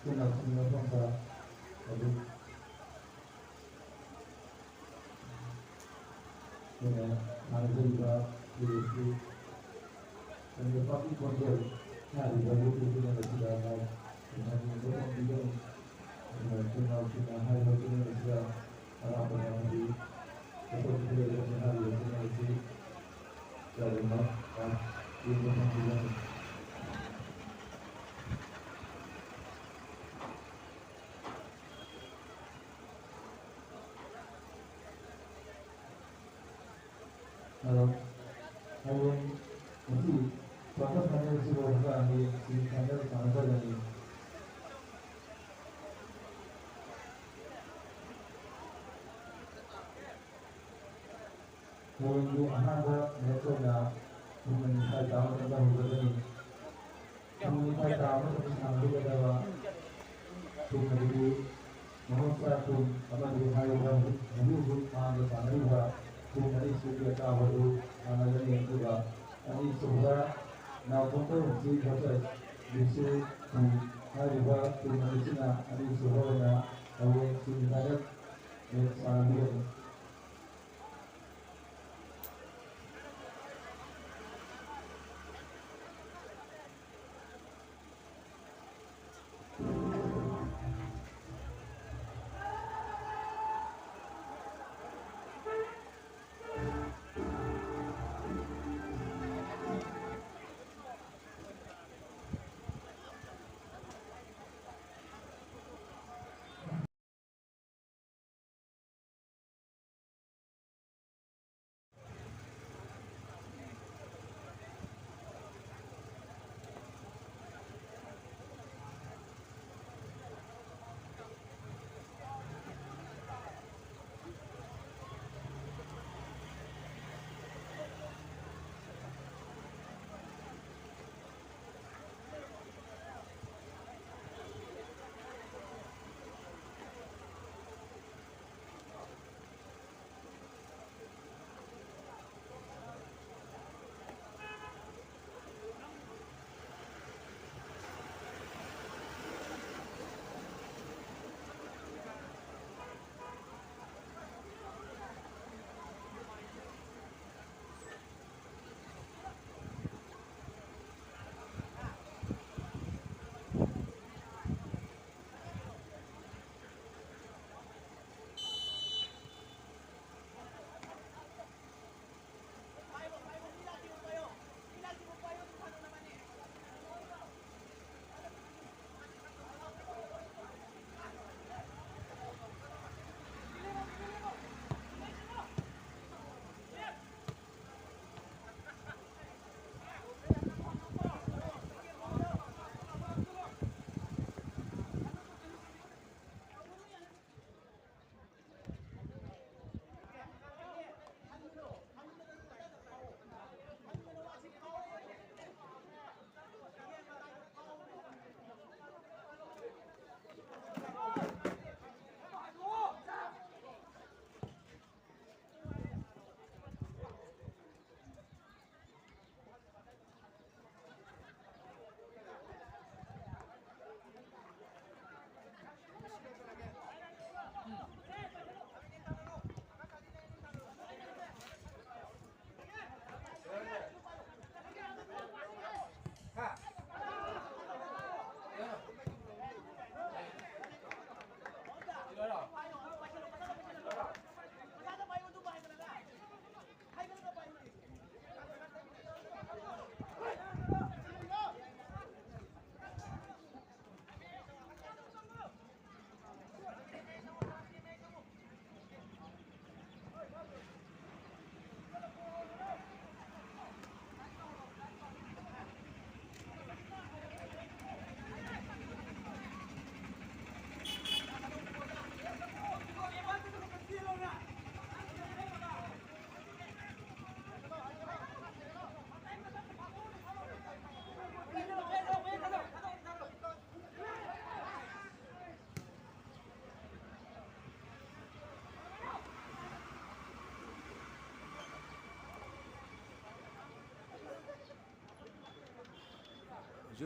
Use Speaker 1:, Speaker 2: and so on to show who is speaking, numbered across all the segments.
Speaker 1: channel senior bangsa jadi ya harga juga di dan tapi kontrol hari baru itu yang sudah naik dengan yang juga dengan channel hari baru yang sudah orang orang di betul betul dengan hari baru yang itu dari mana di mana juga kalau Ayun, nanti batas hanya sudah bukan di hanya sama saja nih. Menunggu anak mereka dah meminta tamu tentang hubungan ini. Meminta tamu terus ambil adalah tuh menjadi manusia tuh apa di hari baru hubungan mana sana juga tuh dari suku tahu tuh mana yang juga ini sudah now foto si proses bisu hari baru tuh dari sana ini sudah na awal si internet yang sana dia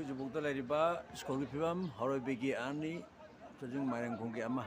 Speaker 2: ꯖꯨꯕꯨꯛꯇ ꯂꯩꯔꯤꯕ ꯁ꯭ꯀꯨꯜꯒꯤ ꯐꯤꯕꯝ ꯍꯔꯣꯏꯕꯤꯒꯤ ꯑꯅꯤ ꯆꯨꯖꯤꯡ ꯃꯥꯏꯔꯦꯡꯈꯣꯡꯒꯤ ꯑꯃ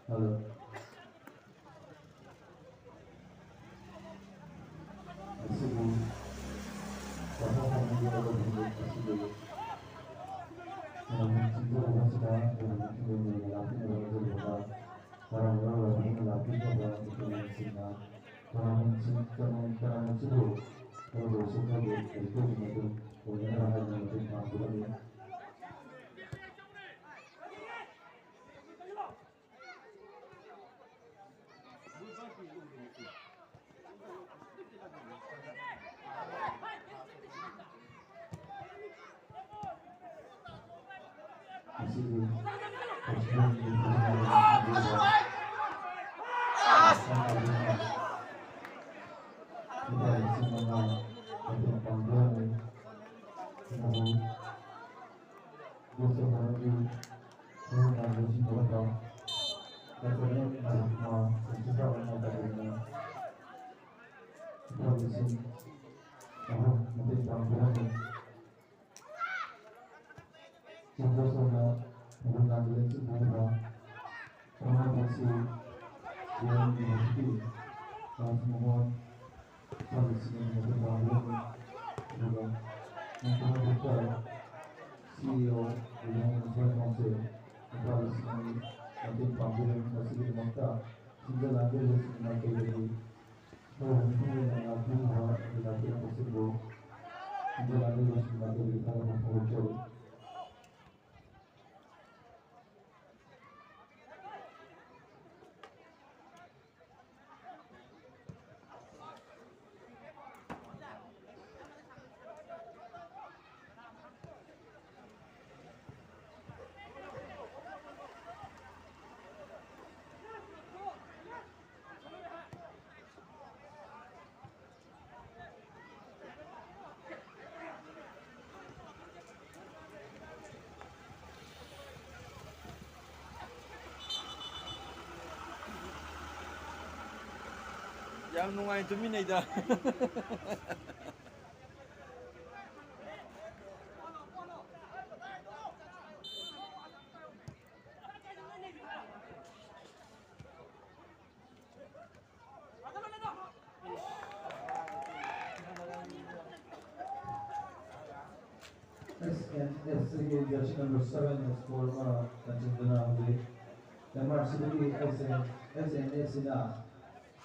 Speaker 1: Halo. Asibu. Karena kami juga berbuat asibu. Namun cinta orang sedang dengan cinta lelaki dalam berbuat. Orang-orang lelaki lelaki dalam berbuat singa. Namun cinta asibu. Kalau bersuka itu itu punya hal yang lebih mampu lagi. Asibu. CEO dengan Tuan Council Kepala Sini Nanti Panggilan Masih di Mata Sehingga lanjut dari Sinai Kiri Ini yang aku bawa di nanti yang tersebut Sehingga lanjut dari Sinai Kiri Kalau mempercayai
Speaker 2: Yang nungai tuminayda.
Speaker 1: SNSG jersey number 7 is for Kanchandana Amri. Denmark City SNS na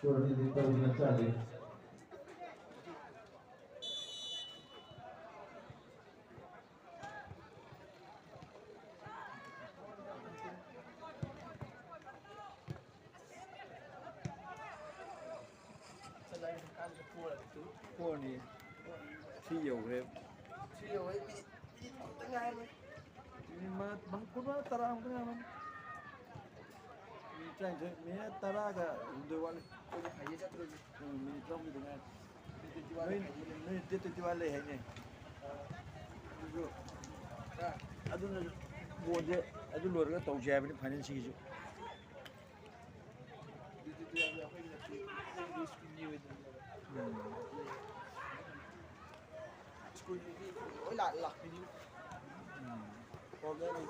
Speaker 1: for the Victoria Charlie.
Speaker 2: Cô này thi dầu thêm. Nhưng mà bằng cô nó tara không có ngon. Mình tranh thế, mình tara cả đôi quan. Mình trong mình dengan. Mình tiếp tục jual leh ini. Aduh, boleh, aduh luar kan tahu jam ini finance gitu.
Speaker 3: Lạc đi.
Speaker 2: Còn cái này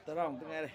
Speaker 2: Terong tengah deh.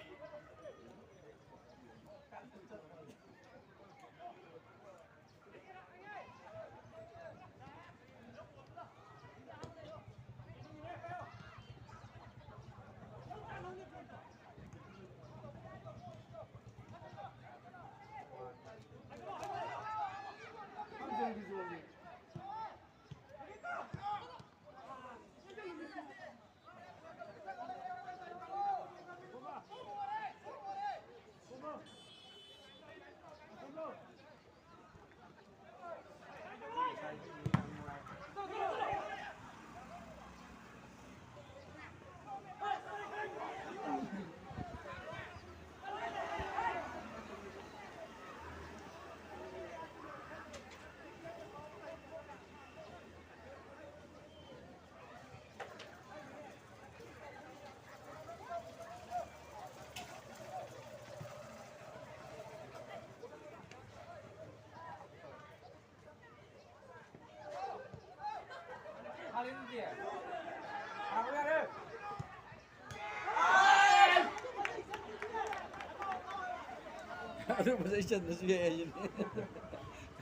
Speaker 2: Aduh, possession na siya yun.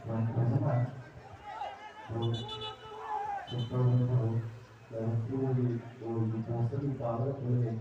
Speaker 1: Dan bersama untuk dan di poster di power boleh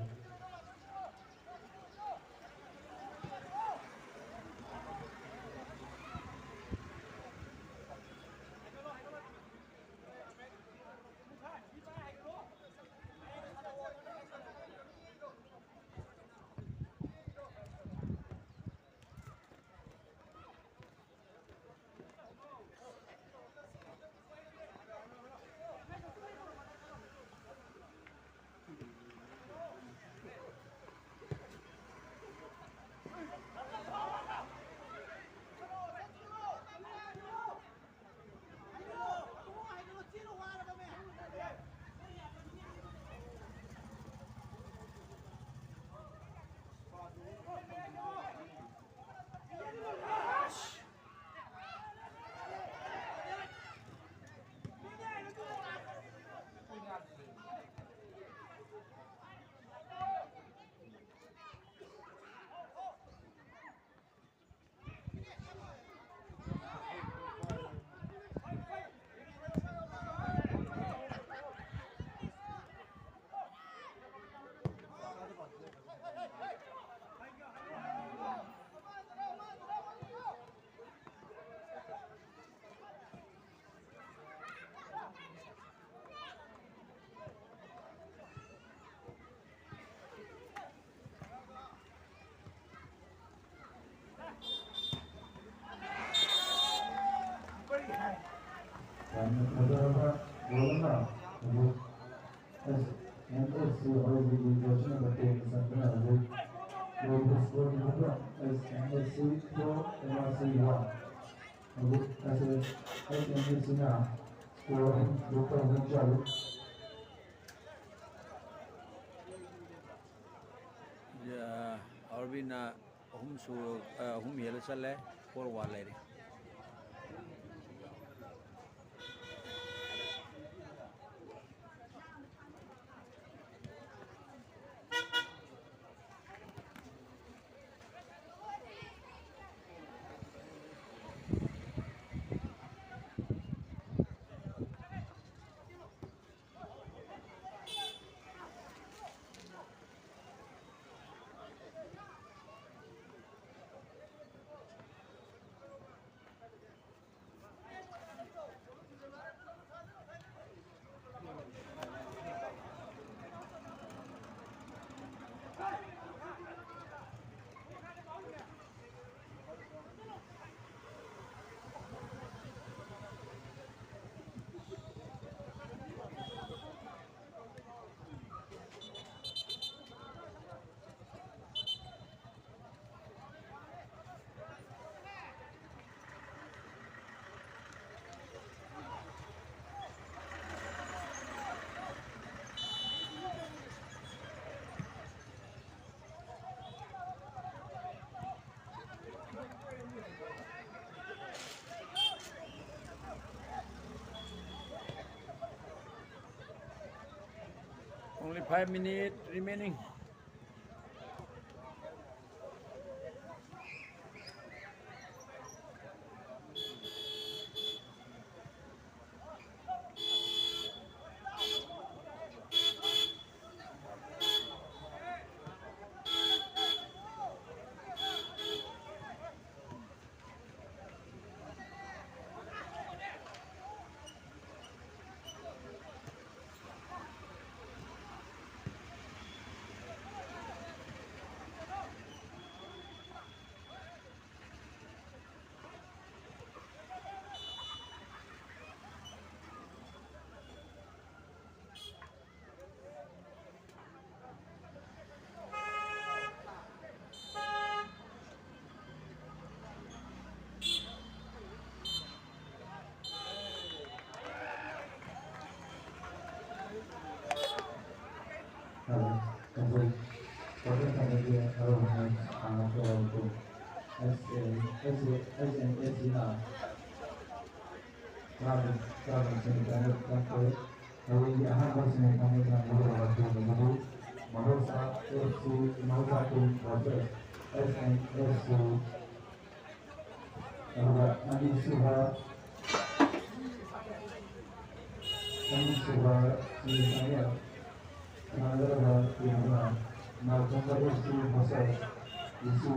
Speaker 1: dan beberapa bola untuk SNSC oleh di Josnya berarti kesempatan untuk global skor juga SNSC Pro MRC 1 untuk SNSC nya skor Dr. Huncal
Speaker 2: Ya, Arbina hum yela chale por wale ri. Only 5 minutes remaining.
Speaker 1: untuk proses media arus anak untuk SNSina kami sendiri sampai hari ini akan bersama kami dengan beberapa guru Mahasa FC Mahasa proses SNSC Andi Suha misalnya ada yang melakukan isu bahasa isu